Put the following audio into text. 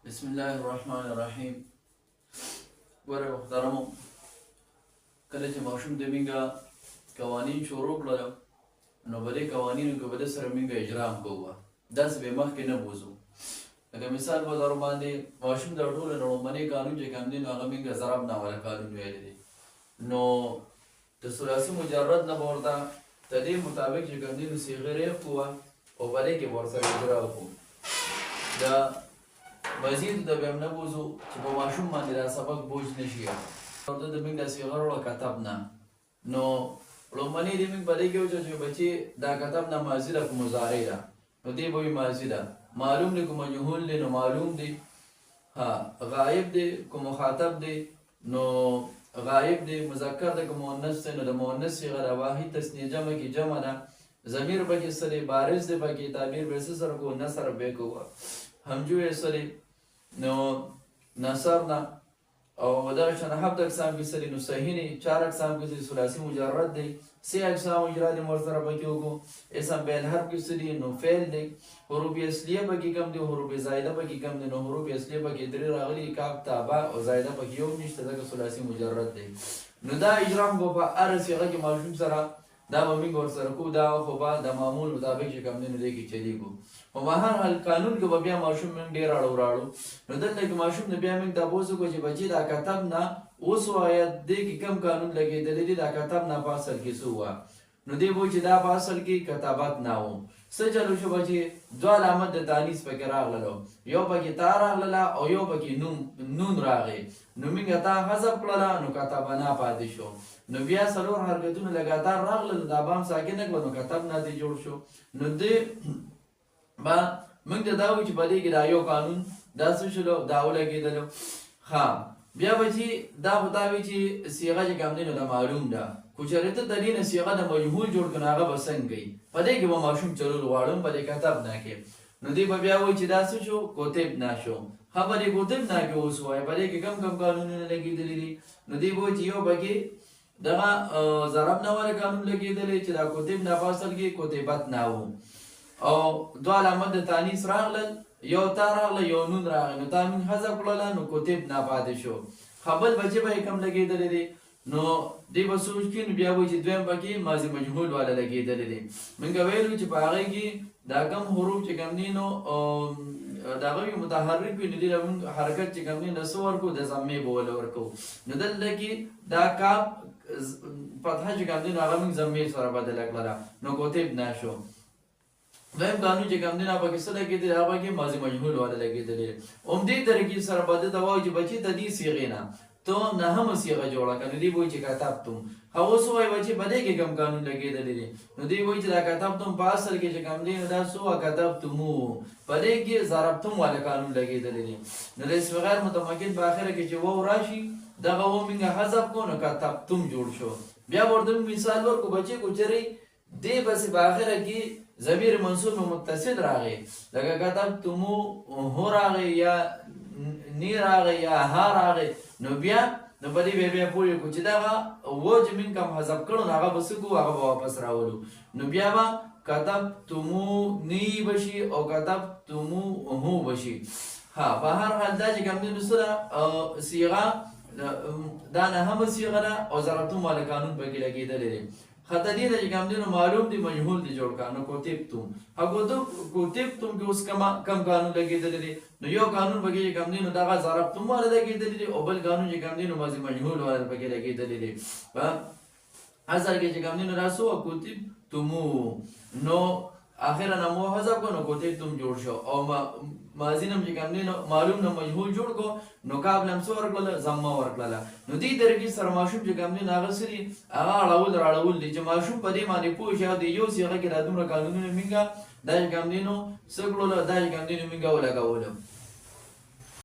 بسم الله الرحمن الرحیم. ګوره محترمو، کله چې ماشوم د مونږه قوانین شروع کړل نو په دې قوانینو کې به د سره مونږ اجرام کوو، داسې به مخکې نه بوځو. لکه مثال په طور باندې ماشوم د ټولو نه لومړنی قانون چې کوم دی نو هغه مونږ ضرب ناوله قانون ویلی دی. نو د ثلاثي مجرد نه به ورته د دې مطابق چې کوم دی نو صیغې ریخ کوو او په دې کې به ورسره اجرا وکړو. دا مزید د بهم نه بوځو چې په ماشوم باندې دا سبق بوج نه شي. او د موږ د صیغه وروړه کتاب نه نو لومړنی دې موږ په دې کې وچو چې بچي دا کتاب نه ماضي ده که مضارع ده، نو دې به وي ماضي ده. معلوم دی که مجهول دی نو معلوم دی. ها غایب دی که مخاطب دی نو غایب دی. مذکر دی که مؤنث دی نو د مؤنث صیغه ده. واحد تثنیه جمع کې جمع ده. ضمیر پکې سره بارز دی، پکې تعبیر به څه سره کوو؟ نصر به کوو. همجوی سره نو نصر نه او دغه شان حبد اقسام کې سره نو صحیح نه. 4 اقسام کې سره ثلاثي مجرد دی. 3 اقسام اجرا دي مرسره پکې وکړو. اسم بیل حرف کې سره نو فعل دی. حروف اصلیه پکې کم دي، حروف زائده پکې کم دي. نو حروف اصلیه پکې 3 راغلي، کاف تا با او زائده پکې یو نشته، ځکه ثلاثي مجرد دی. نو دا اجرام به په هر صيغه کې ماشوم سره دا به موږ ورسره کوو. دا خو به د معمول مطابق چې کوم دی نو دې کې چلیږو. او په هر حال قانون کې به بیا ماشوم موږ ډېر راړو. نو دلته کې ماشوم نه بیا موږ تپوس وکړو چې بچي دا کتاب نه اوس وایه دې کې کم قانون لګېدلی دی، دا کتاب نه په اصل کې څه وه؟ نو دې به چې دا په اصل کې کتابت نه و. څه چلو شو بچي؟ 2 علامت د تانیث پکې راغللو، یو پکې تا راغلله او یو پکې نون راغی. نو موږ تا حذف کړله نو کتابنا پاتې شو. نو بیا 4 حرکتونه لګاتار راغلل، دا بام ساکنه کړه نو کتاب نه دی جوړ شو. نو دې با موږ ته دا وایو چې په دې کې دا یو قانون دا څه شلو؟ دا ولګېدلو. ښه بیا بچي دا خو دا وایي چې صیغه چې کوم دی نو دا معلوم ده. خو چېرې ته د دې نه صیغه د مجهول جوړ کړو نو هغه به څنګه کوي؟ په دې کې به ماشوم چلول غواړم په دې کتاب نه کې. نو دې به بیا وایي چې دا څه شو؟ کوتب نه شو. ښه په دې کوتب نه کې اوس وایي په دې کې کم کم قانونونه لګېدلي دي. نو دې به وایي چې یو پکې دغه ضرب نه والا قانون لګېدلی چې دا کوتب نه په اصل کې کوتبت نه و. او 2 علامت د تانیث راغلل، یو تا راغله یو نون راغی. نو تا نون حذف کړله نو کوتب نه پاتې شو. خبل بچې به یې کم لګېدلی دی. نو دې به سوچ کړي نو بیا وایي چې دویم پکې ماضي مجهول والا لګېدلی دی. موږ ویلو چې په هغې کې دا کم حروف چې کوم دي نو د هغه وي متحرک وي، نو دې له موږ حرکت چې کوم دي نو څه ورکړو؟ د ضمې به ولې ورکړو. نو دلته کې دا کاف فتحه چې کوم دي نو هغه موږ ضمې سره بدله کړله نو کوتب نه شو. دویم قانون چې کوم دی نو پکې څه لګېدلی؟ هغه کې ماضي مجهول والا لګېدلی. همدې طریقې سره به ده ته وایو چې بچي د دې صیغې نه تو نهمه صیغه جوړه کړه. نو دې به وایي چې کتبتم. هغه اوس وایي بچي په دې کې کوم قانون لګېدلی دی؟ نو دې وایي چې دا کتبتم په اصل کې چې کوم دی نو دا څه وه؟ کتبتمو. په دې کې ضربتم والا قانون لګېدلی دی. نو د اسم غیر متمکن په اخره کې چې واو راشي دغه و موږ حذف کړو نو کتبتم جوړ شو. بیا ورته مثال ورکړو بچي کو چېرې دې پسې په اخره کې ضمیر منصوب متصل راغی، لکه کتبتمو هو راغی یا نی راغی یا ها راغی. نو بیا نو په دې بیا پوه کړو چې دغه و چې موږ کوم حذف کړو نو هغه به څه کوو؟ هغه به واپس راولو. نو بیا به کتبتمو نی بشي او کتبتمو هو بشي. ها په هر حال دا چې کوم دی نو سره صیغه دا نهمه صیغه ده او ضربتم والا قانون پکې لګېدلی دی. خطا دې ده چې کوم دی نو معلوم دی مجهول دی جوړ کړه. نو کوتبتم کوتبتم کې اوس کم قانون لګېدلی دی. نو یو قانون پکې چې کوم دی نو دغه ضربتم والا لګېدلی دی او بل قانون چې کوم دی نو ماضي مجهول والا پکې لګېدلی دی. په اصل کې چې کوم دی نو دا څه وه؟ کوتبتمو. نو اخره نه مو حذف کړو نو کوتبتم جوړ شو. او ماضي نه چې کوم دی نو معلوم نه مجهول جوړ کړو نو کاف لم څه ورکړله؟ ضمه ورکړله. نو دې طریقې سره ماشوم چې کوم دی نو هغه څه دي؟ هغه راړول دي چې ماشوم په دې باندې پوه شي او د یو صیغه کې دا دومره قانونونه موږ دا چې کوم دی نو څه کړلو؟ دا چې کوم دی نو موږ ولګولو.